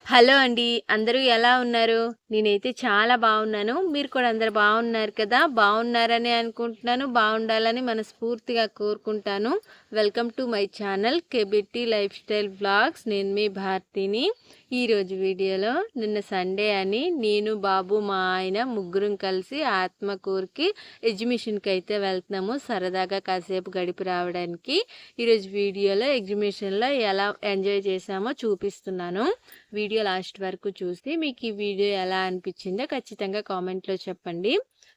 Hello అండి. అందరూ ఎలా ఉన్నారు? నేనైతే చాలా బాగున్నాను. మీరు కూడా అందరూ బాగున్నారు కదా! బాగున్నారని అనుకుంటున్నాను. బాగుండాలని మనస్ఫూర్తిగా కోరుకుంటాను. Welcome to my channel kBT life style vlogs. నేను మీ భారతిని. ఈరోజు వీడియోలో నిన్న సండే అని నేను, బాబు, మా ఆయన ముగ్గురం కలిసి ఆత్మకూరుకి ఎగ్జిబిషన్కి అయితే వెళ్తున్నాము. సరదాగా కాసేపు గడిపి రావడానికి. ఈరోజు వీడియోలో ఎగ్జిబిషన్లో ఎలా ఎంజాయ్ చేసామో చూపిస్తున్నాను. వీడియో లాస్ట్ వరకు చూసి మీకు ఈ వీడియో ఎలా అనిపించిందో ఖచ్చితంగా కామెంట్లో చెప్పండి.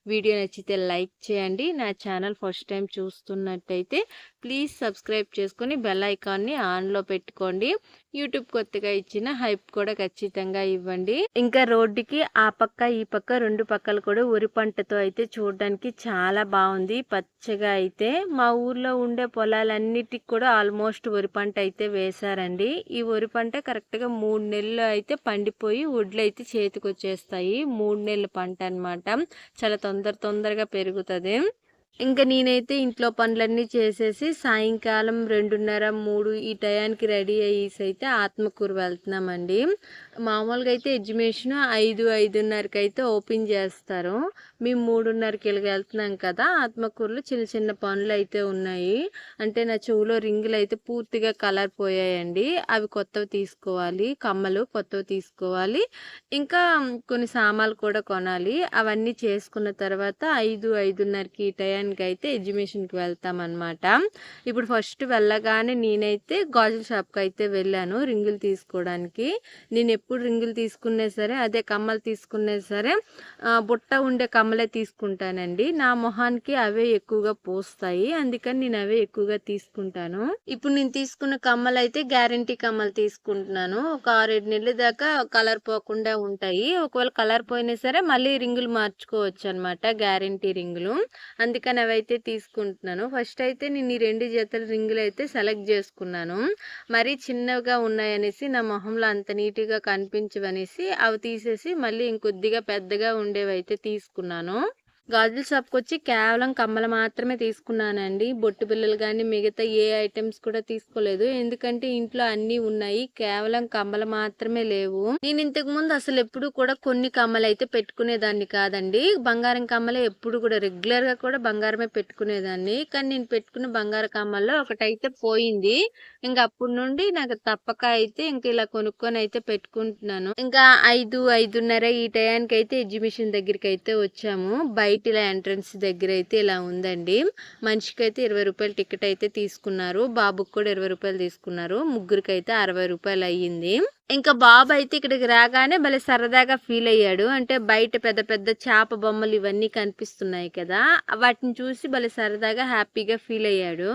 వీడియో నచ్చితే లైక్ చేయండి. నా ఛానల్ ఫస్ట్ టైం చూస్తున్నట్టయితే ప్లీజ్ సబ్స్క్రైబ్ చేసుకొని బెల్ ఐకాన్ని ఆన్లో పెట్టుకోండి. యూట్యూబ్ కొత్తగా ఇచ్చిన హైప్ కూడా ఖచ్చితంగా ఇవ్వండి. ఇంకా రోడ్డుకి ఆ పక్క ఈ పక్క రెండు పక్కలు కూడా వరి పంటతో అయితే చూడడానికి చాలా బాగుంది. పచ్చగా అయితే మా ఊర్లో ఉండే పొలాలన్నిటికి కూడా ఆల్మోస్ట్ వరి పంట అయితే వేశారండి. ఈ వరి పంట కరెక్ట్గా 3 నెలలు అయితే పండిపోయి వడ్లు అయితే చేతికి వచ్చేస్తాయి. 3 నెలల పంట అనమాట. చాలా తొందరగా పెరుగుతుంది. ఇంకా నేనైతే ఇంట్లో పనులన్నీ చేసేసి సాయంకాలం 2:30, 3 ఈ టయానికి రెడీ అయ్యేసి అయితే ఆత్మకూరు వెళ్తున్నామండి. మామూలుగా అయితే ఎగ్జిబిషన్ 5, 5:30కి అయితే ఓపెన్ చేస్తారు. మేము 3:30కి వెళ్తున్నాం కదా. ఆత్మకూరులో చిన్న చిన్న పనులు అయితే ఉన్నాయి. అంటే నా చెవులో రింగులు అయితే పూర్తిగా కలర్ పోయాయండి. అవి కొత్తవి తీసుకోవాలి. కమ్మలు కొత్తవి తీసుకోవాలి. ఇంకా కొన్ని సామాన్లు కూడా కొనాలి. అవన్నీ చేసుకున్న తర్వాత 5, 5:30కి ఈ టయానికి అయితే ఎగ్జిబిషన్కి వెళ్తామన్నమాట. ఇప్పుడు ఫస్ట్ వెళ్ళగానే నేనైతే గాజుల షాప్కి అయితే వెళ్ళాను రింగులు తీసుకోవడానికి. నేను ఎప్పుడు రింగులు తీసుకున్నా సరే, అదే కమ్మలు తీసుకున్నా సరే బుట్ట ఉండే కమ్మలే తీసుకుంటానండి. నా మొహానికి అవే ఎక్కువగా పోస్తాయి. అందుకని నేను అవే ఎక్కువగా తీసుకుంటాను. ఇప్పుడు నేను తీసుకున్న కమ్మలు అయితే గ్యారంటీ కమ్మలు తీసుకుంటున్నాను. ఒక 6-7 నెలల దాకా కలర్ పోకుండా ఉంటాయి. ఒకవేళ కలర్ పోయినా సరే మళ్ళీ రింగులు మార్చుకోవచ్చు అనమాట, గ్యారంటీ రింగులు. అందుకని అవైతే తీసుకుంటున్నాను. ఫస్ట్ అయితే నేను ఈ 2 జతల రింగులు అయితే సెలెక్ట్ చేసుకున్నాను. మరీ చిన్నగా ఉన్నాయనేసి నా మొహంలో అంత నీట్గా కనిపించవనేసి అవి తీసేసి మళ్ళీ ఇంకొద్దిగా పెద్దగా ఉండేవి అయితే తీసుకున్నాను. గాజుల షాప్కి వచ్చి కేవలం కమ్మలు మాత్రమే తీసుకున్నానండి. బొట్టు బిళ్ళలు కానీ మిగతా ఏ ఐటమ్స్ కూడా తీసుకోలేదు. ఎందుకంటే ఇంట్లో అన్నీ ఉన్నాయి, కేవలం కమ్మలు మాత్రమే లేవు. నేను ఇంతకు ముందు అసలు ఎప్పుడు కూడా కొన్ని కమ్మలు అయితే పెట్టుకునేదాన్ని కాదండి. బంగారం కమ్మలే ఎప్పుడు కూడా రెగ్యులర్ గా కూడా బంగారమే పెట్టుకునేదాన్ని. కానీ నేను పెట్టుకున్న బంగారు కమ్మల్లో ఒకటైతే పోయింది. ఇంకా అప్పటి నుండి నాకు తప్పక అయితే ఇంక ఇలా కొనుక్కొని అయితే పెట్టుకుంటున్నాను. ఇంకా 5, 5:30 ఈ టయానికి అయితే ఎగ్జిబిషన్ దగ్గరికి అయితే వచ్చాము. బయట ఇలా ఎంట్రన్స్ దగ్గర అయితే ఇలా ఉందండి. మనిషికి అయితే 20 రూపాయలు టికెట్ అయితే తీసుకున్నారు. బాబుకి కూడా 20 రూపాయలు తీసుకున్నారు. ముగ్గురికి అయితే 60 రూపాయలు అయ్యింది. ఇంకా బాబు అయితే ఇక్కడికి రాగానే భలే సరదాగా ఫీల్ అయ్యాడు. అంటే బయట పెద్ద పెద్ద చేప బొమ్మలు ఇవన్నీ కనిపిస్తున్నాయి కదా, వాటిని చూసి భలే సరదాగా హ్యాపీగా ఫీల్ అయ్యాడు.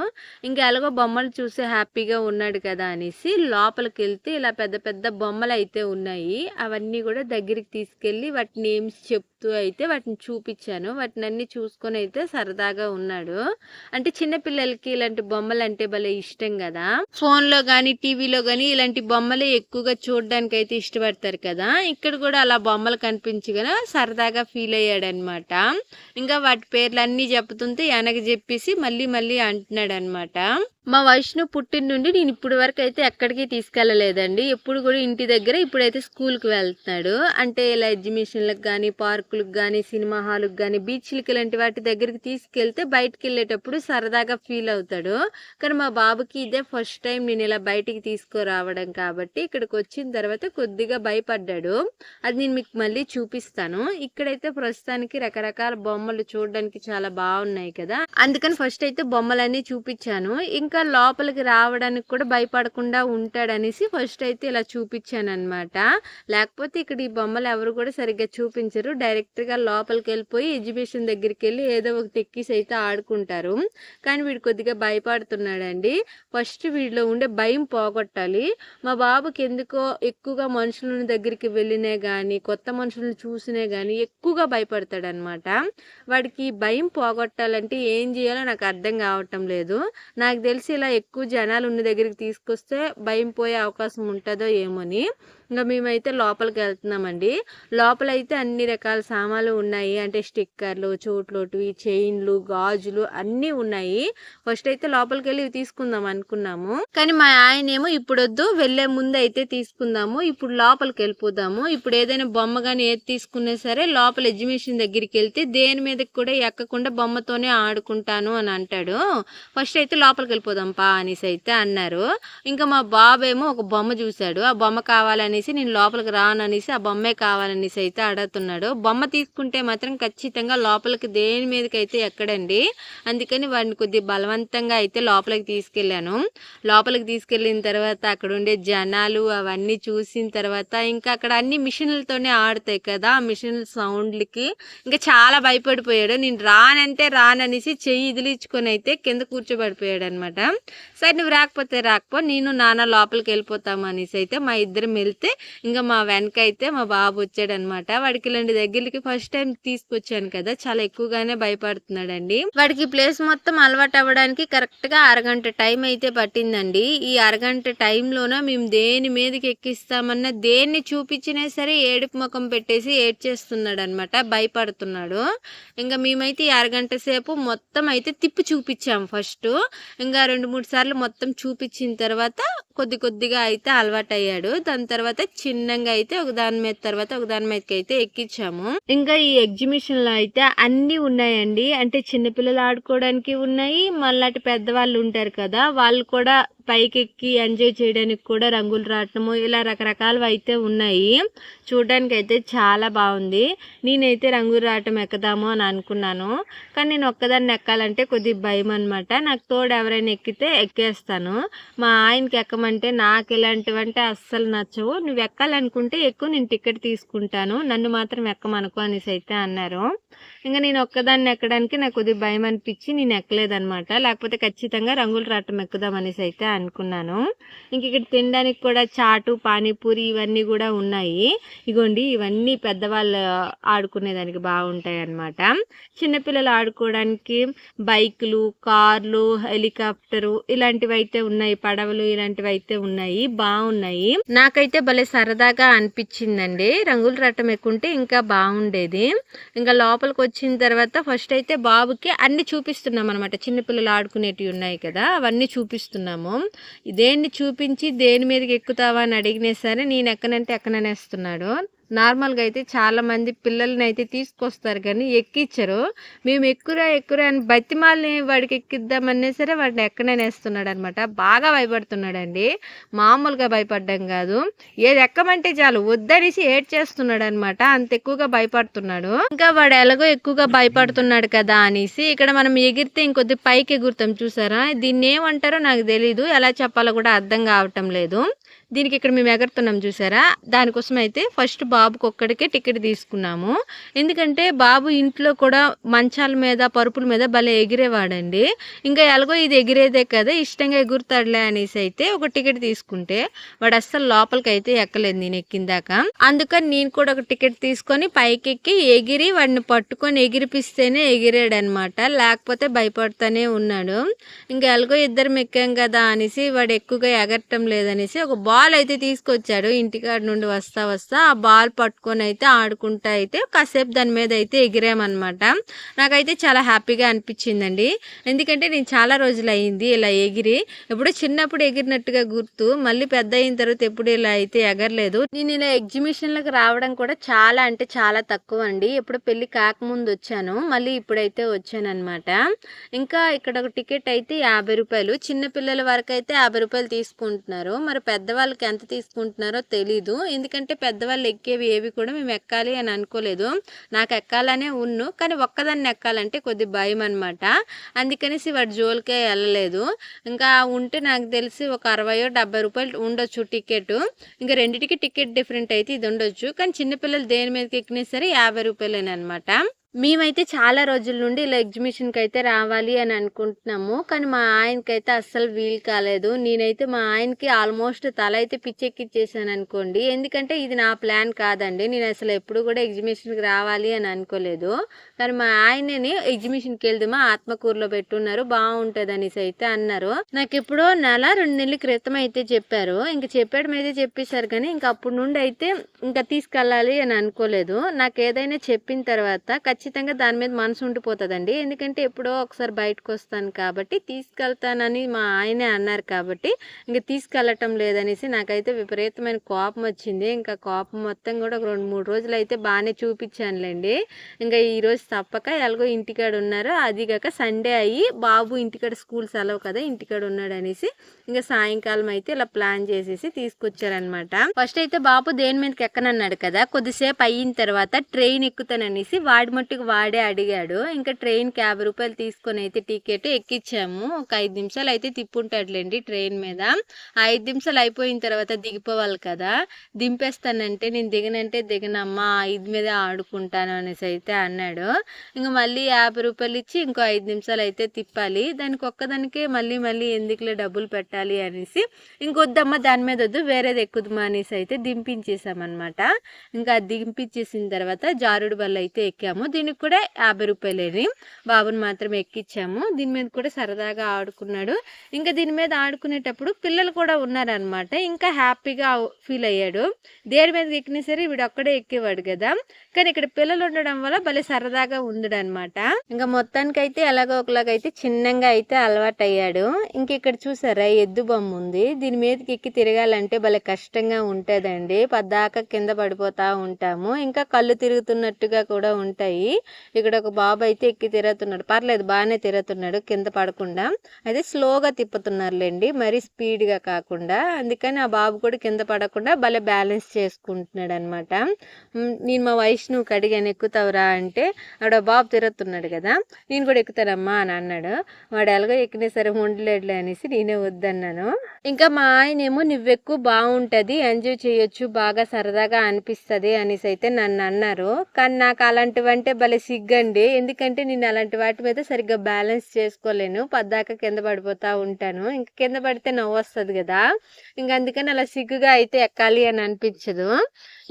ఇంకా ఎలాగో బొమ్మలు చూసి హ్యాపీగా ఉన్నాడు కదా అనేసి లోపలికి వెళ్తే ఇలా పెద్ద పెద్ద బొమ్మలు అయితే ఉన్నాయి. అవన్నీ కూడా దగ్గరికి తీసుకెళ్ళి వాటి నేమ్స్ చెప్తూ అయితే వాటిని చూపించాను. వాటిని అన్ని చూసుకొని అయితే సరదాగా ఉన్నాడు. అంటే చిన్నపిల్లలకి ఇలాంటి బొమ్మలు అంటే భలే ఇష్టం కదా. ఫోన్లో కానీ టీవీలో కానీ ఇలాంటి బొమ్మలే ఎక్కువగా చూడడానికి అయితే ఇష్టపడతారు కదా. ఇక్కడ కూడా అలా బొమ్మలు కనిపించగా సరదాగా ఫీల్ అయ్యాడు అనమాట. ఇంకా వాటి పేర్లు అన్నీ చెప్తుంటే వెనక చెప్పేసి మళ్ళీ అంటున్నాడు అనమాట. మా వైష్ణవ్ పుట్టిన నుండి నేను ఇప్పటి వరకు అయితే ఎక్కడికి తీసుకెళ్ళలేదండి. ఎప్పుడు కూడా ఇంటి దగ్గర, ఇప్పుడైతే స్కూల్కి వెళ్తున్నాడు. అంటే ఇలా ఎగ్జిబిషన్లకు కానీ, పార్కులకు కానీ, సినిమా హాల్కి కానీ, బీచ్లకి ఇలాంటి వాటి దగ్గరికి తీసుకెళ్తే బయటికి వెళ్ళేటప్పుడు సరదాగా ఫీల్ అవుతాడు. కానీ మా బాబుకి ఇదే ఫస్ట్ టైం నేను ఇలా బయటికి తీసుకురావడం కాబట్టి ఇక్కడికి వచ్చిన తర్వాత కొద్దిగా భయపడ్డాడు. అది నేను మీకు మళ్ళీ చూపిస్తాను. ఇక్కడైతే ప్రస్తుతానికి రకరకాల బొమ్మలు చూడడానికి చాలా బాగున్నాయి కదా, అందుకని ఫస్ట్ అయితే బొమ్మలన్నీ చూపించాను. ఇంకా లోపలికి రావడానికి కూడా భయపడకుండా ఉంటాడనేసి ఫస్ట్ అయితే ఇలా చూపించాను అనమాట. లేకపోతే ఇక్కడ ఈ బొమ్మలు ఎవరు కూడా సరిగ్గా చూపించరు. డైరెక్ట్ గా లోపలికి వెళ్ళిపోయి ఎగ్జిబిషన్ దగ్గరికి వెళ్ళి ఏదో ఒకటి ఎక్కిసి అయితే ఆడుకుంటారు. కానీ వీడు కొద్దిగా భయపడుతున్నాడండి. ఫస్ట్ వీడిలో ఉండే భయం పోగొట్టాలి. మా బాబుకి ఎందుకో ఎక్కువగా మనుషుల దగ్గరికి వెళ్ళినే గాని, కొత్త మనుషులను చూసినే గాని ఎక్కువగా భయపడతాడు అనమాట. వాడికి భయం పోగొట్టాలంటే ఏం చేయాలో నాకు అర్థం కావటం లేదు. నాకు తెలిసి ఇలా ఎక్కువ జనాలు ఉన్న దగ్గరికి తీసుకొస్తే భయం పోయే అవకాశం ఉంటుందో ఏమోని. ఇంకా మేమైతే లోపలికి వెళ్తున్నామండి. లోపలైతే అన్ని రకాల సామాన్లు ఉన్నాయి. అంటే స్టిక్కర్లు, చోట్లోటివి, చైన్లు, గాజులు అన్నీ ఉన్నాయి. ఫస్ట్ అయితే లోపలికి వెళ్ళి ఇవి తీసుకుందాం అనుకున్నాము. కానీ మా ఆయనేమో ఇప్పుడొద్దు, వెళ్లే ముందు అయితే తీసుకుందాము, ఇప్పుడు లోపలికి వెళ్ళిపోదాము, ఇప్పుడు ఏదైనా బొమ్మ కానీ ఏది తీసుకున్నా సరే లోపల ఎగ్జిబిషన్ దగ్గరికి వెళ్తే దేని మీదకి కూడా ఎక్కకుండా బొమ్మతోనే ఆడుకుంటాను అని అంటాడు. ఫస్ట్ అయితే లోపలికి వెళ్ళిపోదాం పా అనేసి అయితే అన్నారు. ఇంకా మా బాబేమో ఒక బొమ్మ చూశాడు. ఆ బొమ్మ కావాలనేసి నేను లోపలికి రాననేసి ఆ బొమ్మే కావాలనేసి అయితే అడుగుతున్నాడు. బొమ్మ తీసుకుంటే మాత్రం ఖచ్చితంగా లోపలికి దేని మీదకి అయితే ఎక్కడండి. అందుకని వాడిని కొద్దిగా బలవంతంగా అయితే లోపలికి తీసుకెళ్ళాను. లోపలికి తీసుకెళ్ళిన తర్వాత అక్కడ ఉండే జనాలు అవన్నీ చూసిన తర్వాత ఇంకా అక్కడ అన్ని మిషన్లతోనే ఆడతాయి కదా, ఆ మిషన్ సౌండ్లకి ఇంకా చాలా భయపడిపోయాడు. నేను రానంటే రాననేసి చెయ్యి ఇదిలించుకొని అయితే కింద కూర్చోబడిపోయాడు అనమాట. సరే నువ్వు రాకపోతే రాకపో, నేను నాన్న లోపలికి వెళ్ళిపోతాము అనేసి అయితే మా ఇద్దరం వెళ్తే ఇంకా మా వెనక అయితే మా బాబు వచ్చాడనమాట. వాడికి ఇలాంటి దగ్గరికి ఫస్ట్ టైం తీసుకొచ్చాను కదా, చాలా ఎక్కువగానే భయపడుతున్నాడండి. వాడికి ప్లేస్ మొత్తం అలవాటు అవ్వడానికి కరెక్ట్ గా అరగంట టైం అయితే పట్టిందండి. ఈ అరగంట టైంలోన మేము దేని మీదకి ఎక్కిస్తామన్నా దేన్ని చూపించినా సరే ఏడుపు ముఖం పెట్టేసి ఏడ్చేస్తున్నాడు అనమాట, భయపడుతున్నాడు. ఇంకా మేమైతే ఈ అరగంట సేపు మొత్తం అయితే తిప్పి చూపించాము ఫస్ట్. ఇంకా 2-3 సార్లు మొత్తం చూపించిన తర్వాత కొద్దిగా అయితే అలవాటు అయ్యాడు. దాని తర్వాత చిన్నగా అయితే ఒకదాని మీద తర్వాత ఒకదాని మీదకి అయితే ఎక్కించాము. ఇంకా ఈ ఎగ్జిబిషన్ లో అయితే అన్ని ఉన్నాయండి. అంటే చిన్నపిల్లలు ఆడుకోవడానికి ఉన్నాయి, మళ్ళీ పెద్దవాళ్ళు ఉంటారు కదా, వాళ్ళు కూడా పైకెక్కి ఎంజాయ్ చేయడానికి కూడా రంగులు రాటము ఇలా రకరకాలు అయితే ఉన్నాయి. చూడడానికి అయితే చాలా బాగుంది. నేనైతే రంగులు రాటం ఎక్కదాము అని అనుకున్నాను, కానీ నేను ఒక్కదాన్ని ఎక్కాలంటే కొద్దిగా భయం అనమాట. నాకు తోడు ఎవరైనా ఎక్కితే ఎక్కేస్తాను. మా ఆయనకి ఎక్కమంటే నాకు ఇలాంటివంటే అస్సలు నచ్చవు. నువ్వు ఎక్కాలనుకుంటే ఎక్కువ, నేను టికెట్ తీసుకుంటాను, నన్ను మాత్రం ఎక్కమనుకో అనేసి అయితే అన్నారు. ఇంకా నేను ఒక్కదాన్ని ఎక్కడానికి నాకు కొద్దిగా భయం అనిపించి నేను ఎక్కలేదనమాట. లేకపోతే ఖచ్చితంగా రంగులు రాటం ఎక్కుదాం అనేసి అయితే అనుకున్నాను. ఇంక ఇక్కడ తినడానికి కూడా చాటు, పానీపూరి ఇవన్నీ కూడా ఉన్నాయి. ఇగోండి ఇవన్నీ పెద్దవాళ్ళు ఆడుకునేదానికి బాగుంటాయి అన్నమాట. చిన్నపిల్లలు ఆడుకోవడానికి బైకులు, కార్లు, హెలికాప్టరు ఇలాంటివి అయితే ఉన్నాయి, పడవలు ఇలాంటివి అయితే ఉన్నాయి, బాగున్నాయి. నాకైతే భలే సరదాగా అనిపించిందండి. రంగులు రాటం ఎక్కుంటే ఇంకా బాగుండేది. ఇంకా లోపలికి వచ్చిన తర్వాత ఫస్ట్ అయితే బాబుకి అన్ని చూపిస్తున్నాం అనమాట. చిన్నపిల్లలు ఆడుకునేటివి ఉన్నాయి కదా, అవన్నీ చూపిస్తున్నాము. దేన్ని చూపించి దేని మీదకి ఎక్కుతావా అని అడిగినా సరే నేను ఎక్కనంటే ఎక్కననేస్తున్నాడు. నార్మల్గా అయితే చాలా మంది పిల్లల్ని అయితే తీసుకొస్తారు కానీ ఎక్కించరు. మేము ఎక్కురా అని బతిమాలని వాడికి ఎక్కిద్దామనే సరే వాడిని ఎక్కననేస్తున్నాడు అనమాట. బాగా భయపడుతున్నాడండి, మామూలుగా భయపడ్డం కాదు. ఏది ఎక్కమంటే చాలు వద్దనేసి ఏడ్చేస్తున్నాడు అనమాట, అంత ఎక్కువగా భయపడుతున్నాడు. ఇంకా వాడు ఎలాగో ఎక్కువగా భయపడుతున్నాడు కదా అనేసి ఇక్కడ మనం ఎగిరితే ఇంకొద్ది పైకి ఎగురుతాం చూసారా, దీన్ని ఏమంటారో నాకు తెలీదు, ఎలా చెప్పాలో కూడా అర్థం కావటం లేదు. దీనికి ఇక్కడ మేము ఎగురుతున్నాం చూసారా, దానికోసం అయితే ఫస్ట్ బాబుకి ఒక్కడికే టికెట్ తీసుకున్నాము. ఎందుకంటే బాబు ఇంట్లో కూడా మంచాల మీద, పరుపుల మీద భలే ఎగిరేవాడండి. ఇంకా ఎలాగో ఇది ఎగిరేదే కదా, ఇష్టంగా ఎగురుతాడులే అనేసి అయితే ఒక టికెట్ తీసుకుంటే వాడు అస్సలు లోపలికి అయితే ఎక్కలేదు నేను ఎక్కిందాక. అందుకని నేను కూడా ఒక టికెట్ తీసుకొని పైకెక్కి ఎగిరి వాడిని పట్టుకొని ఎగిరిపిస్తేనే ఎగిరాడనమాట, లేకపోతే భయపడుతూనే ఉన్నాడు. ఇంకా ఎలాగో ఇద్దరం ఎక్కాం కదా అనేసి వాడు ఎక్కువగా ఎగరటం లేదనేసి ఒక బాల్ అయితే తీసుకొచ్చాడు ఇంటికాడ నుండి వస్తా ఆ బాల్ పట్టుకొని అయితే ఆడుకుంటా అయితే కాసేపు దాని మీద అయితే ఎగిరామన్నమాట. నాకైతే చాలా హ్యాపీగా అనిపించిందండి. ఎందుకంటే నేను చాలా రోజులు అయింది ఇలా ఎగిరి, ఎప్పుడు చిన్నప్పుడు ఎగిరినట్టుగా గుర్తు, మళ్ళీ పెద్ద అయిన తర్వాత ఎప్పుడు ఇలా అయితే ఎగరలేదు. నేను ఇలా ఎగ్జిబిషన్లకు రావడం కూడా చాలా అంటే చాలా తక్కువ అండి. ఎప్పుడు పెళ్లి కాకముందు వచ్చాను, మళ్ళీ ఇప్పుడైతే వచ్చాను అనమాట. ఇంకా ఇక్కడ ఒక టికెట్ అయితే 50 రూపాయలు, చిన్నపిల్లల వరకు అయితే 50 రూపాయలు తీసుకుంటున్నారు. మరి పెద్దవాళ్ళకి ఎంత తీసుకుంటున్నారో తెలీదు. ఎందుకంటే పెద్దవాళ్ళు ఎక్కేవి ఏవి కూడా మేము ఎక్కాలి అని అనుకోలేదు. నాకు ఎక్కాలనే ఉన్ను, కానీ ఒక్కదాన్ని ఎక్కాలంటే కొద్ది భయం అనమాట. అందుకనేసి వాడి జోలికే వెళ్ళలేదు. ఇంకా ఉంటే నాకు తెలిసి ఒక 60-70 రూపాయలు ఉండొచ్చు టికెట్. ఇంకా రెండింటికి టికెట్ డిఫరెంట్ అయితే ఇది ఉండొచ్చు, కానీ చిన్నపిల్లలు దేని మీదకి ఎక్కినా సరే 50 రూపాయలేనమాట. మేమైతే చాలా రోజుల నుండి ఇలా ఎగ్జిబిషన్కి అయితే రావాలి అని అనుకుంటున్నాము. కానీ మా ఆయనకైతే అస్సలు వీలు కాలేదు. నేనైతే మా ఆయనకి ఆల్మోస్ట్ తల అయితే పిచ్చెక్కిచ్చేసాను అనుకోండి. ఎందుకంటే ఇది నా ప్లాన్ కాదండి. నేను అసలు ఎప్పుడు కూడా ఎగ్జిబిషన్కి రావాలి అని అనుకోలేదు. కానీ మా ఆయనని ఎగ్జిబిషన్కి వెళ్దామా ఆత్మకూరులో పెట్టున్నారు, బాగుంటుంది అనేసి అయితే అన్నారు. నాకు ఎప్పుడో నెల 2 నెలల క్రితం అయితే చెప్పారు. ఇంకా చెప్పడం అయితే చెప్పేశారు, కానీ ఇంకా అప్పటి నుండి అయితే ఇంకా తీసుకెళ్ళాలి అని అనుకోలేదు. నాకు ఏదైనా చెప్పిన తర్వాత ఖచ్చితంగా దాని మీద మనసు ఉండిపోతుందండి. ఎందుకంటే ఎప్పుడో ఒకసారి బయటకు వస్తాను కాబట్టి తీసుకెళ్తానని మా ఆయనే అన్నారు కాబట్టి ఇంకా తీసుకెళ్ళటం లేదనేసి నాకైతే విపరీతమైన కోపం వచ్చింది. ఇంకా కోపం మొత్తం కూడా ఒక 2-3 రోజులు అయితే బాగానే చూపించానులేండి. ఇంకా ఈరోజు తప్పక ఎలాగో ఇంటికాడ ఉన్నారు, అదిగాక సండే అయ్యి బాబు ఇంటికాడ స్కూల్ సెలవు కదా ఇంటికాడ ఉన్నాడు అనేసి ఇంకా సాయంకాలం అయితే ఇలా ప్లాన్ చేసేసి తీసుకొచ్చారనమాట. ఫస్ట్ అయితే బాబు దేని మీదకి ఎక్కనన్నాడు కదా, కొద్దిసేపు అయిన తర్వాత ట్రైన్ ఎక్కుతాననేసి వాడి మట్టుకు వాడే అడిగాడు. ఇంకా ట్రైన్కి 50 రూపాయలు తీసుకొని అయితే టికెట్ ఎక్కించాము. ఒక 5 నిమిషాలు అయితే తిప్పుంటాడులేండి ట్రైన్ మీద. 5 నిమిషాలు అయిపోయిన తర్వాత దిగిపోవాలి కదా, దింపేస్తానంటే నేను దిగనంటే దిగనమ్మా 5 మీదే ఆడుకుంటాను అనేసి అయితే అన్నాడు. ఇంకా మళ్ళీ 50 రూపాయలు ఇచ్చి ఇంకో 5 నిమిషాలు అయితే తిప్పాలి. దానికి ఒక్కదానికే మళ్ళీ మళ్ళీ ఎందుకులే డబ్బులు పెట్టాలి అనేసి ఇంకొద్దమ్మా దాని మీద వద్దు వేరేది ఎక్కుదమ్మా అనేసి అయితే దింపించేసామన్నమాట. ఇంకా దింపించేసిన తర్వాత జారుడు బల్ల అయితే ఎక్కాము. దీనికి కూడా 50 రూపాయలేని, బాబుని మాత్రం ఎక్కించాము. దీని మీద కూడా సరదాగా ఆడుకున్నాడు. ఇంకా దీని మీద ఆడుకునేటప్పుడు పిల్లలు కూడా ఉన్నారనమాట. ఇంకా హ్యాపీగా ఫీల్ అయ్యాడు. దేని మీద ఎక్కినా సరే వీడు ఒక్కడే ఎక్కేవాడు కదా, కానీ ఇక్కడ పిల్లలు ఉండడం వల్ల భలే సరదాగా ఉండడు అనమాట. ఇంకా మొత్తానికి అయితే ఎలాగో ఒకలాగైతే చిన్నగా అయితే అలవాటు అయ్యాడు. ఇంక ఇక్కడ చూసారా ఎద్దు బొమ్మ ఉంది, దీని మీదకి ఎక్కి తిరగాలంటే భలే కష్టంగా ఉంటుందండి. పద్దాక కింద పడిపోతా ఉంటాము, ఇంకా కళ్ళు తిరుగుతున్నట్టుగా కూడా ఉంటాయి. ఇక్కడ ఒక బాబు అయితే ఎక్కి తిరుగుతున్నాడు, పర్లేదు బాగానే తిరుగుతున్నాడు కింద పడకుండా. అయితే స్లోగా తిప్పుతున్నారులేండి, మరీ స్పీడ్గా కాకుండా. అందుకని ఆ బాబు కూడా కింద పడకుండా భలే బ్యాలెన్స్ చేసుకుంటున్నాడు అనమాట. నేను మా వైష్ణవుకి అడిగాను ఎక్కుతావురా అంటే, ఆడ బాబు తిరుగుతున్నాడు కదా నేను కూడా ఎక్కుతానమ్మా అని అన్నాడు. వాడు ఎలాగో ఎక్కినా సరే ఉండలేడులే అనేసి నేనే వద్దన్నాను. ఇంకా మా ఆయనేమో నువ్వెక్కువ బాగుంటుంది, ఎంజాయ్ చేయొచ్చు, బాగా సరదాగా అనిపిస్తుంది అనేసి అయితే నన్ను అన్నారు. కానీ నాకు అలాంటివంటే భలే సిగ్గండి. ఎందుకంటే నేను అలాంటి వాటి మీద సరిగ్గా బ్యాలెన్స్ చేసుకోలేను, పద్దాక కింద పడిపోతూ ఉంటాను. ఇంకా కింద పడితే నవ్వు వస్తుంది కదా, ఇంకా అందుకని అలా సిగ్గుగా అయితే ఎక్కాలి అని అనిపించదు.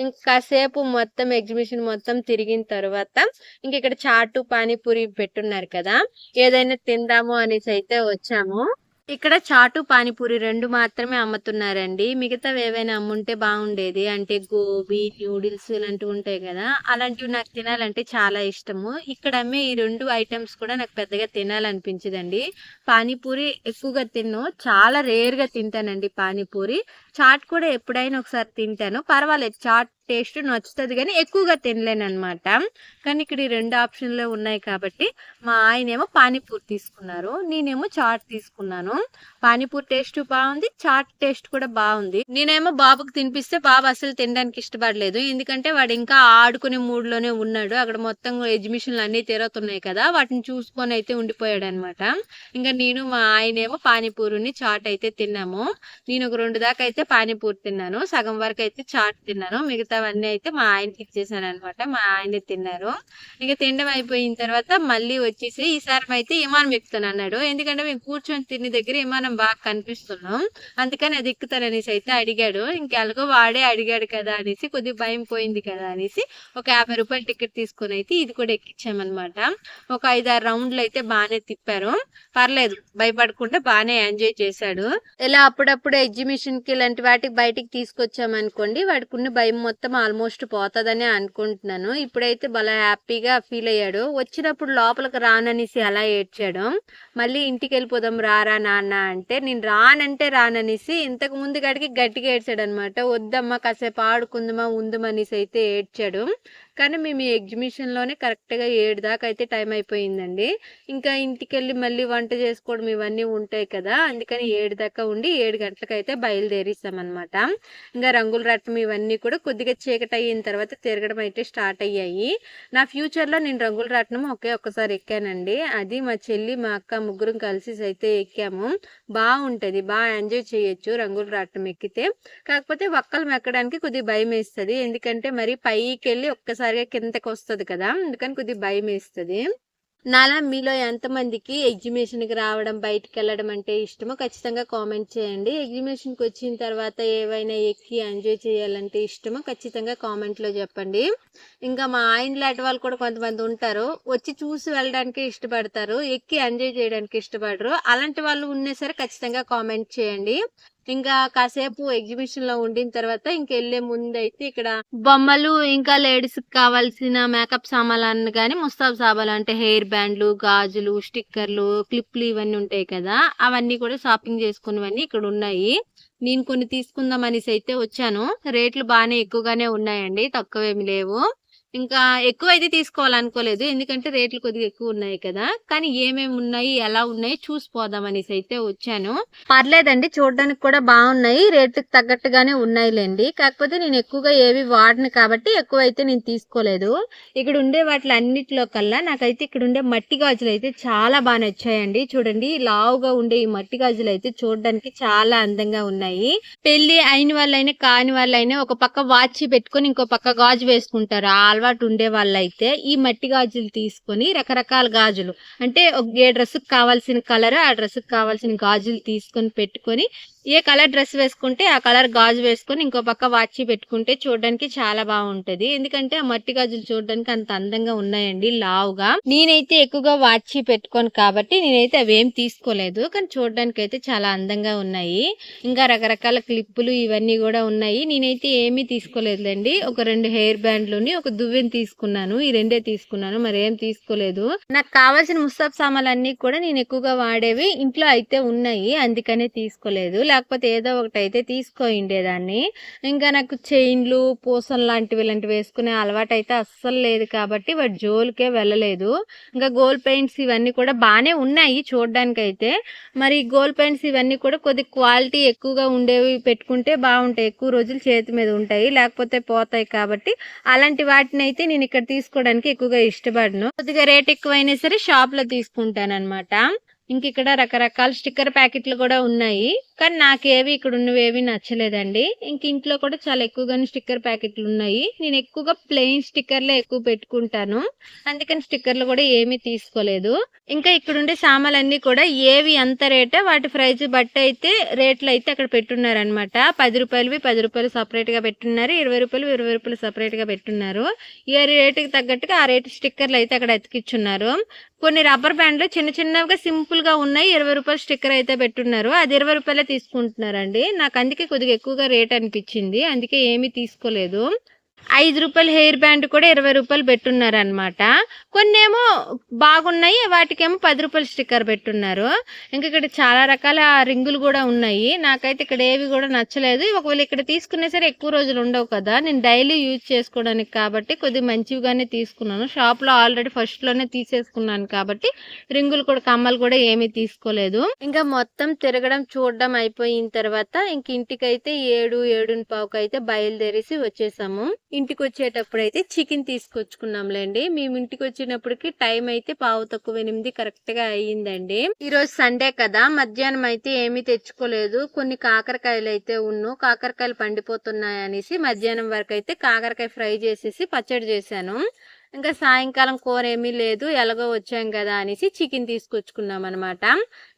ఇంకా కాసేపు మొత్తం ఎగ్జిబిషన్ మొత్తం తిరిగిన తర్వాత ఇంక ఇక్కడ చాటు పానీపూరి పెట్టున్నారు కదా, ఏదైనా తిందాము అనేసి అయితే వచ్చాము. ఇక్కడ చాటు పానీపూరి 2 మాత్రమే అమ్ముతున్నారండి. మిగతావి ఏవైనా అమ్ముంటే బాగుండేది. అంటే గోబీ, న్యూడిల్స్ ఇలాంటివి ఉంటాయి కదా, అలాంటివి నాకు తినాలంటే చాలా ఇష్టము. ఇక్కడ అమ్మే ఈ 2 ఐటమ్స్ కూడా నాకు పెద్దగా తినాలనిపించదండి. పానీపూరి ఎక్కువగా చాలా రేర్గా తింటానండి పానీపూరి. చాట్ కూడా ఎప్పుడైనా ఒకసారి తింటాను, పర్వాలేదు, చాట్ టేస్ట్ నచ్చుతుంది కానీ ఎక్కువగా తినలేను అనమాట. కానీ ఇక్కడ ఈ 2 ఆప్షన్లే ఉన్నాయి కాబట్టి మా ఆయనేమో పానీపూరి తీసుకున్నారు, నేనేమో చాట్ తీసుకున్నాను. పానీపూరి టేస్ట్ బాగుంది, చాట్ టేస్ట్ కూడా బాగుంది. నేనేమో బాబుకి తినిపిస్తే బాబు అసలు తినడానికి ఇష్టపడలేదు. ఎందుకంటే వాడు ఇంకా ఆడుకునే మూడ్లోనే ఉన్నాడు. అక్కడ మొత్తం ఎగ్జిబిషన్లు అన్నీ తిరుగుతున్నాయి కదా, వాటిని చూసుకొని అయితే ఉండిపోయాడు అనమాట. ఇంకా నేను మా ఆయనేమో పానీపూరిని చాట్ అయితే తిన్నాము. నేను ఒక 2 దాకా అయితే పానీపూరి తిన్నాను, సగం వరకు అయితే చాట్ తిన్నాను, మిగతావన్నీ అయితే మా ఆయనకి ఇచ్చేసాను అనమాట. మా ఆయనే తిన్నారు. ఇంకా తినడం అయిపోయిన తర్వాత మళ్ళీ వచ్చేసి ఈసారి అయితే విమానం ఎక్కుతాను అన్నాడు. ఎందుకంటే మేము కూర్చొని తిని దగ్గర విమానం బాగా కనిపిస్తున్నాం, అందుకని అది ఎక్కుతాననేసి అయితే అడిగాడు. ఇంకెలాగో వాడే అడిగాడు కదా అనేసి కొద్దిగా భయం పోయింది కదా అనేసి ఒక 50 రూపాయల టికెట్ తీసుకొని అయితే ఇది కూడా ఎక్కించామన్నమాట. ఒక 5-6 రౌండ్లు అయితే బాగానే తిప్పారు, పర్లేదు భయపడకుండా బాగానే ఎంజాయ్ చేశాడు. ఇలా అప్పుడప్పుడు ఎగ్జిబిషన్కి ఇలాంటి వాటికి బయటికి తీసుకొచ్చామనుకోండి, వాడికి ఉన్న భయం మొత్తం ఆల్మోస్ట్ పోతుందని అనుకుంటున్నాను. ఇప్పుడైతే భలే హ్యాపీగా ఫీల్ అయ్యాడు. వచ్చినప్పుడు లోపలికి రాననేసి అలా ఏడ్చాడు. మళ్ళీ ఇంటికి వెళ్ళిపోదాం రారా నాన్న అంటే, నేను రాననేసి ఇంతకు ముందు గడికి గట్టిగా ఏడ్చాడు అనమాట. వద్దమ్మా కాసేపు ఆడుకుందామా ఉందమనేసి అయితే ఏడ్చాడు. కానీ మేము ఈ ఎగ్జిబిషన్లోనే కరెక్ట్గా 7 దాకా అయితే టైం అయిపోయిందండి. ఇంకా ఇంటికి వెళ్ళి మళ్ళీ వంట చేసుకోవడం ఇవన్నీ ఉంటాయి కదా, అందుకని 7 దాకా ఉండి 7 గంటలకు అయితే బయలుదేరిస్తామన్నమాట. ఇంకా రంగుల రట్టం ఇవన్నీ కూడా కొద్దిగా చీకటి అయిన తర్వాత తిరగడం అయితే స్టార్ట్ అయ్యాయి. నా ఫ్యూచర్‌లో నేను రంగుల రాట్నం ఒక్కసారి ఎక్కానండి. అది మా చెల్లి, మా అక్క ముగ్గురం కలిసి అయితే ఎక్కాము. బావుంటది. ఎంజాయ్ చేయొచ్చు రంగుల రాట్నం ఎక్కితే. కాకపోతే ఒక్కళ్ళం ఎక్కడానికి కొద్దిగా భయమేస్తది. ఎందుకంటే మరి పైకెళ్ళి ఒక్కసారిగా కిందకొస్తది కదా! అందుకని కొద్దిగా భయమేస్తది. నాలా మీలో ఎంతమందికి ఎగ్జిబిషన్‌కి రావడం, బయటికెళ్ళడం అంటే ఇష్టమో ఖచ్చితంగా కామెంట్ చేయండి. ఎగ్జిబిషన్‌కి వచ్చిన తర్వాత ఏవైనా ఎక్కి ఎంజాయ్ చేయాలంటే ఇష్టమో ఖచ్చితంగా కామెంట్‌లో చెప్పండి. ఇంకా మా ఆయన లాంటి వాళ్ళు కూడా కొంతమంది ఉంటారు. వచ్చి చూసి వెళ్ళడానికే ఇష్టపడతారు. ఎక్కి ఎంజాయ్ చేయడానికి ఇష్టపడరు. అలాంటి వాళ్ళు ఉన్నా సరే ఖచ్చితంగా కామెంట్ చేయండి. ఇంకా కాసేపు ఎగ్జిబిషన్‌లో ఉండిన తర్వాత ఇంకెళ్ళే ముందైతే ఇక్కడ బొమ్మలు, ఇంకా లేడీస్‌కి కావాల్సిన మేకప్ సామాన్లన్నీ గాని, ముస్తాబు సామాన్లు అంటే హెయిర్ బ్యాండ్‌లు, గాజులు, స్టిక్కర్‌లు, క్లిప్‌లు ఇవన్నీ ఉంటాయి కదా! అవన్నీ కూడా షాపింగ్ చేసుకునేవన్నీ ఇక్కడున్నాయి. నేను కొన్ని తీసుకుందాం అనేసి అయితే వచ్చాను. రేట్లు బానే ఎక్కువగానే ఉన్నాయండి. తక్కువేమి లేవు. ఇంకా ఎక్కువైతే తీసుకోవాలనుకోలేదు. ఎందుకంటే రేట్లు కొద్దిగా ఎక్కువున్నాయి కదా! కానీ ఏమేమి ఉన్నాయి, ఎలా ఉన్నాయి చూసి పోదాం అనేసి అయితే వచ్చాను. పర్లేదండి, చూడడానికి కూడా బావున్నాయి. రేట్‌కి తగ్గట్టుగానే ఉన్నాయిలెండి. కాకపోతే నేను ఎక్కువగా ఏవి వాడను కాబట్టి ఎక్కువైతే నేను తీసుకోలేదు. ఇక్కడ ఉండే వాటిలన్నిటిలో కల్లా నాకైతే ఇక్కడ ఉండే మట్టి గాజులైతే చాలా నచ్చాయండి. చూడండి, లావుగా ఉండే ఈ మట్టి గాజులైతే చూడడానికి చాలా అందంగా ఉన్నాయి. పెళ్లి అయిన వాళ్ళైనా, కాని వాళ్ళైనా ఒక పక్క వాచి పెట్టుకొని ఇంకో పక్క గాజు వేసుకుంటారు. ఆ అలవాటు ఉండే వాళ్ళైతే ఈ మట్టి గాజులు తీసుకొని రకరకాల గాజులు అంటే ఏ డ్రెస్‌కి కావాల్సిన కలర్, ఆ డ్రెస్‌కి కావాల్సిన గాజులు తీసుకొని పెట్టుకొని ఏ కలర్ డ్రెస్ వేసుకుంటే ఆ కలర్ గాజు వేసుకొని ఇంకో పక్క వాచి పెట్టుకుంటే చూడడానికి చాలా బాగుంటది. ఎందుకంటే ఆ మట్టి గాజులు చూడడానికి అంత అందంగా ఉన్నాయండి లావుగా. నేనైతే ఎక్కువగా వాచి పెట్టుకోను కాబట్టి నేనైతే అవేం తీసుకోలేదు. కానీ చూడడానికి అయితే చాలా అందంగా ఉన్నాయి. ఇంకా రకరకాల క్లిప్పులు ఇవన్నీ కూడా ఉన్నాయి. నేనైతే ఏమీ తీసుకోలేదులేండి. ఒక 2 హెయిర్ బ్యాండ్‌లుని, ఒక దువ్వెన తీసుకున్నాను. ఈ రెండే తీసుకున్నాను. మరేం తీసుకోలేదు. నాకు కావాల్సిన ముస్తాబు సామాన్లన్నీ కూడా నేను ఎక్కువగా వాడేవి ఇంట్లో అయితే ఉన్నాయి. అందుకనే తీసుకోలేదు. లేకపోతే ఏదో ఒకటైతే తీసుకోయిండేదాన్ని. ఇంకా నాకు చైన్‌లు, పూసలు ఇలాంటివి వేసుకునే అలవాటైతే అస్సలు లేదు కాబట్టి వాటి జోలికే వెళ్ళలేదు. ఇంకా గోల్డ్ పెయింట్స్ ఇవన్నీ కూడా బానే ఉన్నాయి చూడడానికైతే. మరి గోల్డ్ పెయింట్స్ ఇవన్నీ కూడా కొద్దిగా క్వాలిటీ ఎక్కువగా ఉండేవి పెట్టుకుంటే బావుంటాయి. ఎక్కువ రోజులు చేతి మీద ఉంటాయి. లేకపోతే పోతాయి కాబట్టి అలాంటి వాటినైతే నేను ఇక్కడ తీసుకోవడానికి ఎక్కువగా ఇష్టపడను. కొద్దిగా రేట్ ఎక్కువైనా సరే షాప్‌లో తీసుకుంటానన్నమాట. ఇంకిక్కడ రకరకాల స్టిక్కర్ ప్యాకెట్లు కూడా ఉన్నాయి. కానీ నాకేవి ఇక్కడ ఉన్నవేవి నచ్చలేదండి. ఇంట్లో కూడా చాలా ఎక్కువగానే స్టిక్కర్ ప్యాకెట్లు ఉన్నాయి. నేను ఎక్కువగా ప్లెయిన్ స్టిక్కర్‌లే ఎక్కువ పెట్టుకుంటాను. అందుకని స్టిక్కర్‌లు కూడా ఏమీ తీసుకోలేదు. ఇంకా ఇక్కడుండే సామాన్లన్నీ కూడా ఏవి ఎంత రేటో వాటి ప్రైస్ బట్టి అయితే రేట్లయితే అక్కడ పెట్టున్నారనమాట. రూ. 10వి రూ. 10 సెపరేట్‌గా పెట్టున్నారు. రూ. 20 సెపరేట్‌గా పెట్టున్నారు. ఏ రేటుకి తగ్గట్టుగా ఆ రేటు స్టిక్కర్‌లు అయితే అక్కడ అతికిచ్చున్నారు. కొన్ని రబ్బర్ బ్యాండ్‌లు చిన్న చిన్నవిగా సింపుల్‌గా ఉన్నాయి. రూ. 20 స్టిక్కర్ అయితే పెట్టున్నారు. అది రూ. 20 తీసుకుంటున్నారండి. నాకు అందుకే కొద్దిగా ఎక్కువగా రేట్ అనిపిచ్చింది. అందుకే ఏమీ తీసుకోలేదు. రూ. 5 హెయిర్ బ్యాండ్ కూడా రూ. 20 పెట్టున్నారనమాట. కొన్నేమో బాగున్నాయి. వాటికేమో రూ. 10 స్టిక్కర్ పెట్టున్నారు. ఇక్కడ చాలా రకాల రింగులు కూడా ఉన్నాయి. నాకైతే ఇక్కడ ఏవి కూడా నచ్చలేదు. ఒకవేళ ఇక్కడ తీసుకున్నా సరే ఎక్కువ రోజులు ఉండవు కదా! నేను డైలీ యూజ్ చేసుకోవడానికి కాబట్టి కొద్దిగా మంచివిగానే తీసుకున్నాను. షాప్‌లో ఆల్రెడీ ఫస్ట్‌లోనే తీసేసుకున్నాను కాబట్టి రింగులు కూడా, కమ్మలు కూడా ఏమీ తీసుకోలేదు. ఇంకా మొత్తం తిరగడం, చూడడం అయిపోయిన తర్వాత ఇంటికైతే 7, 7:15కి అయితే బయలుదేరేసి వచ్చేసాము. ఇంటికొచ్చేటప్పుడైతే చికెన్ తీసుకొచ్చుకున్నాంలేండి. మేము ఇంటికొచ్చేటప్పటికి టైం అయితే 8:15 కరెక్ట్‌గా అయ్యిందండి. ఈరోజు సండే కదా! మధ్యాహ్నం అయితే ఏమీ తెచ్చుకోలేదు. కొన్ని కాకరకాయలైతే కాకరకాయలు పండిపోతున్నాయనేసి మధ్యాహ్నం వరకైతే కాకరకాయ ఫ్రై చేసేసి పచ్చడి చేశాను. ఇంకా సాయంకాలం కూర ఏమీ లేదు. ఎలాగో వచ్చాం కదా అనేసి చికెన్ తీసుకొచ్చుకున్నాం అనమాట.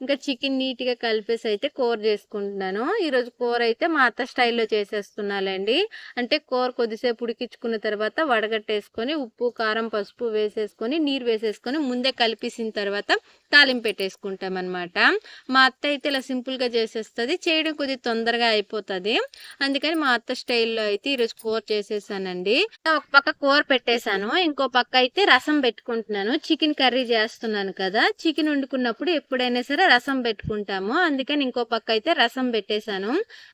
ఇంకా చికెన్ నీట్‌గా కలిపేసి అయితే కూర చేసుకుంటున్నాను. ఈరోజు కూర అయితే మా అత్త స్టైల్‌లో చేసేస్తున్నాలేండి. అంటే కూర కొద్దిసేపు ఉడికించుకున్న తర్వాత వడగట్టేసుకొని ఉప్పు, కారం, పసుపు వేసేసుకొని నీరు వేసేసుకొని ముందే కలిపేసిన తర్వాత తాలింపు పెట్టేసుకుంటాం అనమాట. మా అత్త అయితే ఇలా సింపుల్‌గా చేసేస్తది. చేయడం కొద్దిగా తొందరగా అయిపోతది. అందుకని మా అత్త స్టైల్‌లో అయితే ఈరోజు కూర చేసేసానండి. ఒక పక్క కూర పెట్టేశాను. ఇంకో పక్క అయితే రసం పెట్టుకుంటున్నాను. చికెన్ కర్రీ చేస్తున్నాను కదా! చికెన్ వండుకున్నప్పుడు ఎప్పుడైనా సరే రసం పెట్టుకుంటాము. అందుకని ఇంకో పక్క అయితే రసం పెట్టేశాను.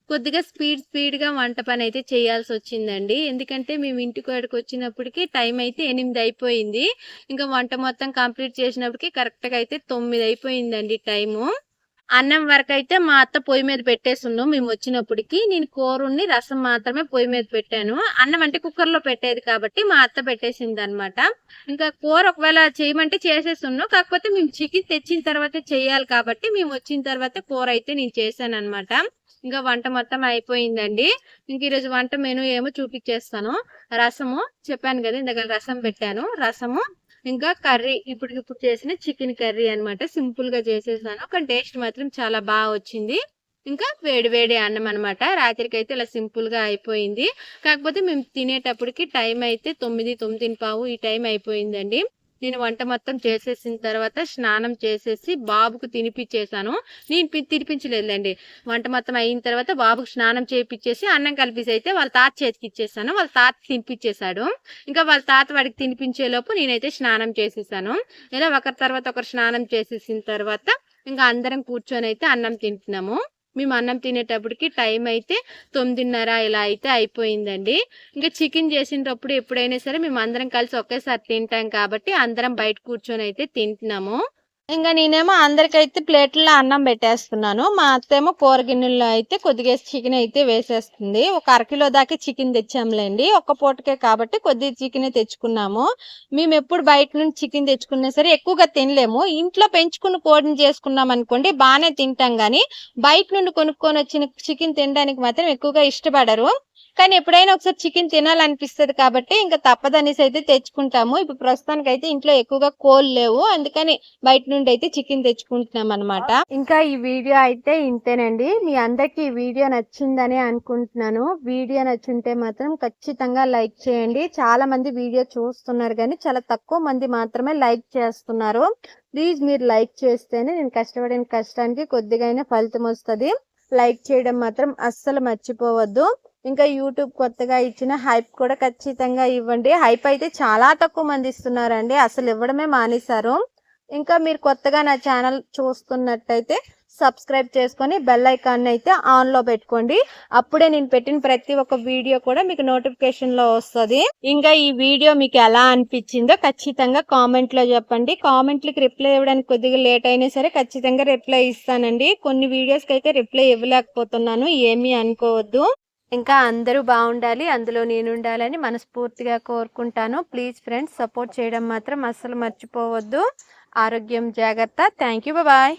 కొద్దిగా స్పీడ్‌గా వంట పని అయితే చేయాల్సి వచ్చిందండి. ఎందుకంటే మేము ఇంటికాడికి వచ్చినప్పటికి టైం అయితే 8 అయిపోయింది. ఇంకా వంట మొత్తం కంప్లీట్ చేసినప్పటికి కరెక్ట్‌గా అయితే 9 అయిపోయిందండి టైము. అన్నం వరకైతే మా అత్త పొయ్యి మీద పెట్టేస్తున్నాం మేము వచ్చినప్పటికి. నేను కూరుని రసం మాత్రమే పొయ్యి మీద పెట్టాను. అన్నం అంటే కుక్కర్లో పెట్టేది కాబట్టి మా అత్త పెట్టేసింది అనమాట. ఇంకా కూర ఒకవేళ చేయమంటే చేసేస్తున్నాం. కాకపోతే మేము చికెన్ తెచ్చిన తర్వాతే చేయాలి కాబట్టి మేము వచ్చిన తర్వాత కూర అయితే నేను చేశాను అనమాట. ఇంకా వంట మొత్తం అయిపోయిందండి. ఇంక ఈరోజు వంట మెనూ ఏమో చూపించేస్తాను. రసము చెప్పాను కదా, ఇందాక రసం పెట్టాను. రసము ఇంకా కర్రీ ఇప్పుడు చేసిన చికెన్ కర్రీ అనమాట. సింపుల్ గా చేసేసాను, కానీ టేస్ట్ మాత్రం చాలా బాగా వచ్చింది. ఇంకా వేడి వేడి అన్నం అనమాట. రాత్రికి అయితే ఇలా సింపుల్ గా అయిపోయింది. కాకపోతే మేము తినేటప్పటికి టైం అయితే 9:15 ఈ టైం అయిపోయిందండి. నేను వంట మొత్తం చేసేసిన తర్వాత స్నానం చేసేసి బాబుకు తినిపించేసాను. నేను తినిపించలేదులేండి. వంట మొత్తం అయిన తర్వాత బాబుకు స్నానం చేయించేసి అన్నం కలిపేసి అయితే వాళ్ళ తాత చేతికి ఇచ్చేసాను. వాళ్ళ తాత తినిపించేశాడు. ఇంకా వాళ్ళ తాత వాడికి తినిపించేలోపు నేనైతే స్నానం చేసేసాను. ఇలా ఒకరి తర్వాత ఒకరు స్నానం చేసేసిన తర్వాత ఇంకా అందరం కూర్చొని అయితే అన్నం తింటున్నాము. మేము అన్నం తినేటప్పటికి టైం అయితే 9:30 ఇలా అయితే అయిపోయిందండి. ఇంకా చికెన్ చేసినప్పుడు ఎప్పుడైనా సరే మేము అందరం కలిసి ఒకేసారి తింటాం కాబట్టి అందరం బయట కూర్చొని అయితే తింటున్నాము. ఇంకా నేనేమో అందరికైతే ప్లేట్లో అన్నం పెట్టేస్తున్నాను. మా అత్తేమో కూర గిన్నెల్లో అయితే కొద్దిగా చికెన్ అయితే వేసేస్తుంది. ఒక అరకిలో దాకా చికెన్ తెచ్చాంలేండి. ఒక్క పూటకే కాబట్టి కొద్దిగా చికెన్ తెచ్చుకున్నాము. మేము ఎప్పుడు బయట నుంచి చికెన్ తెచ్చుకున్నా సరే ఎక్కువగా తినలేము. ఇంట్లో పెంచుకున్న కోడిని చేసుకున్నాం అనుకోండి బాగానే తింటాం, కానీ బయట నుండి కొనుక్కొని వచ్చిన చికెన్ తినడానికి మాత్రం ఎక్కువగా ఇష్టపడరు. కానీ ఎప్పుడైనా ఒకసారి చికెన్ తినాలనిపిస్తుంది కాబట్టి ఇంకా తప్పదనేసి అయితే తెచ్చుకుంటాము. ఇప్పుడు ప్రస్తుతానికి అయితే ఇంట్లో ఎక్కువగా కోళ్ళు లేవు, అందుకని బయట నుండి అయితే చికెన్ తెచ్చుకుంటున్నాం అనమాట. ఇంకా ఈ వీడియో అయితే ఇంతేనండి. మీ అందరికి ఈ వీడియో నచ్చిందని అనుకుంటున్నాను. వీడియో నచ్చుంటే మాత్రం ఖచ్చితంగా లైక్ చేయండి. చాలా మంది వీడియో చూస్తున్నారు కానీ చాలా తక్కువ మంది మాత్రమే లైక్ చేస్తున్నారు. ప్లీజ్ మీరు లైక్ చేస్తేనే నేను కష్టపడిన కష్టానికి కొద్దిగా ఫలితం వస్తుంది. లైక్ చేయడం మాత్రం అస్సలు మర్చిపోవద్దు. ఇంకా యూట్యూబ్ కొత్తగా ఇచ్చిన హైప్ కూడా ఖచ్చితంగా ఇవ్వండి. హైప్ అయితే చాలా తక్కువ మంది ఇస్తున్నారండి, అసలు ఇవ్వడమే మానేశారు. ఇంకా మీరు కొత్తగా నా ఛానల్ చూస్తున్నట్టయితే సబ్స్క్రైబ్ చేసుకొని బెల్ ఐకాన్ అయితే ఆన్లో పెట్టుకోండి. అప్పుడే నేను పెట్టిన ప్రతి ఒక్క వీడియో కూడా మీకు నోటిఫికేషన్లో వస్తుంది. ఇంకా ఈ వీడియో మీకు ఎలా అనిపించిందో ఖచ్చితంగా కామెంట్లో చెప్పండి. కామెంట్లకి రిప్లై ఇవ్వడానికి కొద్దిగా లేట్ అయినా సరే ఖచ్చితంగా రిప్లై ఇస్తానండి. కొన్ని వీడియోస్కి అయితే రిప్లై ఇవ్వలేకపోతున్నాను, ఏమీ అనుకోవద్దు. ఇంకా అందరూ బాగుండాలి, అందులో నేను ఉండాలని మనస్ఫూర్తిగా కోరుకుంటాను. ప్లీజ్ ఫ్రెండ్స్, సపోర్ట్ చేయడం మాత్రం అస్సలు మర్చిపోవద్దు. ఆరోగ్యం జాగ్రత్త. Thank you, bye.